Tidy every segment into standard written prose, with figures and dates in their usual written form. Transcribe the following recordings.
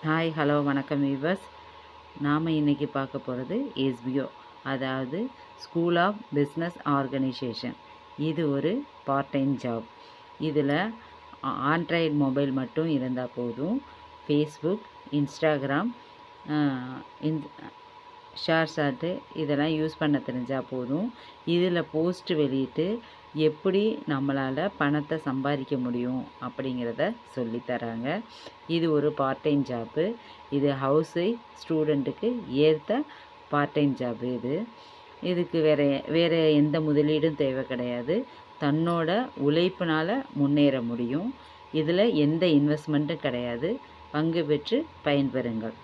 Hi hello வணக்கம் viewers. நாம் இன்றைக்கி பார்க்க போகிறது எஸ்பிஓ, அதாவது ஸ்கூல் ஆஃப் பிஸ்னஸ் ஆர்கனைசேஷன். இது ஒரு பார்ட் டைம் ஜாப். இதில் ஆண்ட்ராய்டு மொபைல் மட்டும் இருந்தால் போதும். ஃபேஸ்புக், இன்ஸ்டாகிராம், ஷேர்சாட்டு இதெல்லாம் யூஸ் பண்ண தெரிஞ்சால் போதும். இதில் போஸ்ட் வெளியிட்டு எப்படி நம்மளால் பணத்தை சம்பாதிக்க முடியும் அப்படிங்கிறத சொல்லித்தராங்க. இது ஒரு பார்ட் டைம் ஜாப்பு. இது ஹவுஸ் ஒய்ஃப் ஸ்டூடெண்ட்டுக்கு ஏற்ற பார்ட் டைம் ஜாப்பு. இதுக்கு வேறு எந்த முதலீடும் தேவை கிடையாது. தன்னோட உழைப்பினால் முன்னேற முடியும். இதில் எந்த இன்வெஸ்ட்மெண்ட்டும் கிடையாது. பங்கு பெற்று பயன்பெறுங்கள்.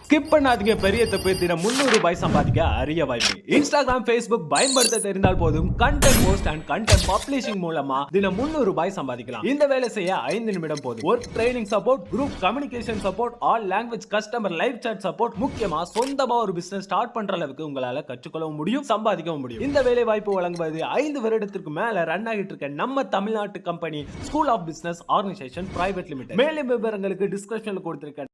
ஸ்கிப் பண்ணாதீங்க. பெரிய தப்பு. தினம் ₹300 சம்பாதிக்க அரிய வாய்ப்பு. இன்ஸ்டாகிராம், ஃபேஸ்புக் பயன்படுத்த தெரிந்தால் போதும். Content post and content publishing மூலமா தினம் ₹300 சம்பாதிக்கலாம். இந்த வேலை செய்ய 5 நிமிடம் போதும். Work training support, group communication support, all language customer live chat support. முக்கியமா சொந்தமா ஒரு பிசினஸ் ஸ்டார்ட் பண்ற அளவுக்கு உங்களால கற்றுக்கொள்ளவும் முடியும், சம்பாதிக்கவும் முடியும். இந்த வேலை வாய்ப்பு வழங்குவது 5 வருடத்திற்கு மேல ரன் ஆகிட்டு இருக்க நம்ம தமிழ்நாட்டு company school of business organisation private limited. மேலும் விவரங்களுக்கு டிஸ்கிரிப்ஷன்ல கொடுத்திருக்கேன்.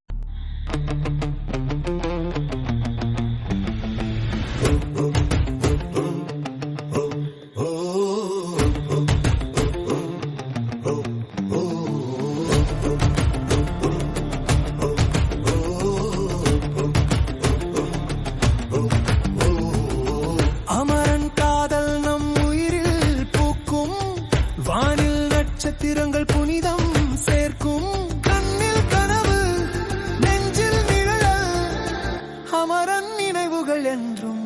நட்சத்திரங்கள் புனிதம் சேர்க்கும் கண்ணில் கனவு, நெஞ்சில் நிழல், அமரன் நினைவுகள் என்றும்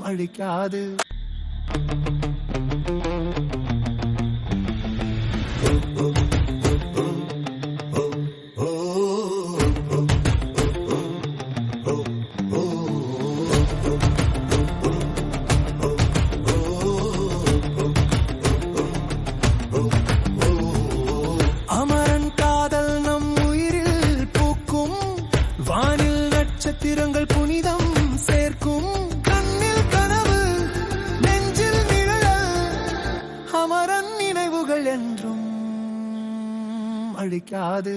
அழிக்காது. நட்சத்திரங்கள் புனிதம் சேர்க்கும் கண்ணில் கனவு, நெஞ்சில் நிழல், அமரன் நினைவுகள் என்றும் அழிக்காது.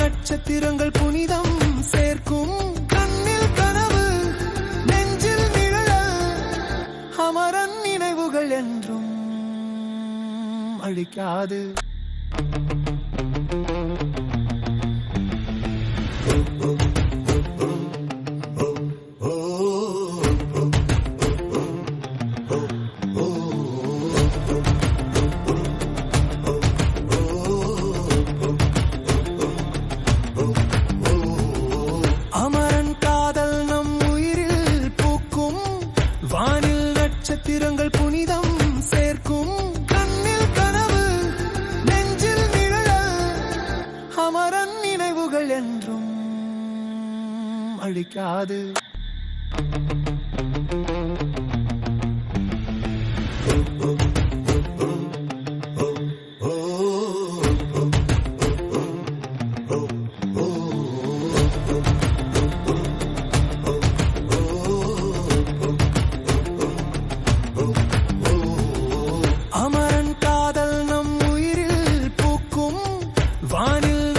நட்சத்திரங்கள் புனிதம் சேர்க்கும் கண்ணில் கனவு, நெஞ்சில் நிழல், அமரன் நினைவுகள் என்றும் அழிக்காது. நட்சத்திரங்கள் புனிதம் சேர்க்கும் கண்ணில் கனவு, நெஞ்சில் நிழல், அமரன் நினைவுகள் என்றும் அழிக்காது.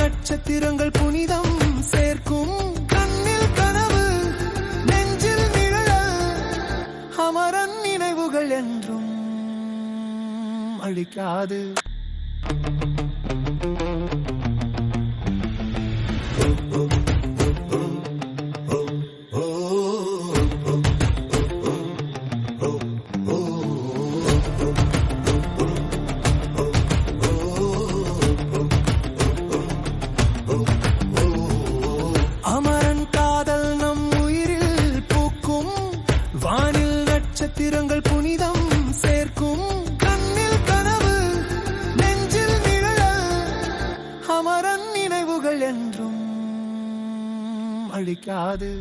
நட்சத்திரங்கள் புனிதம் சேர்க்கும் கண்ணில் கனவு, நெஞ்சில் நிழல், அமரன் நினைவுகள் என்றும் அழிக்காது. நட்சத்திரங்கள் புனிதம் சேர்க்கும் கண்ணில் கனவு, நெஞ்சில் நிழல், அமரன் நினைவுகள் என்றும் அழிக்காது.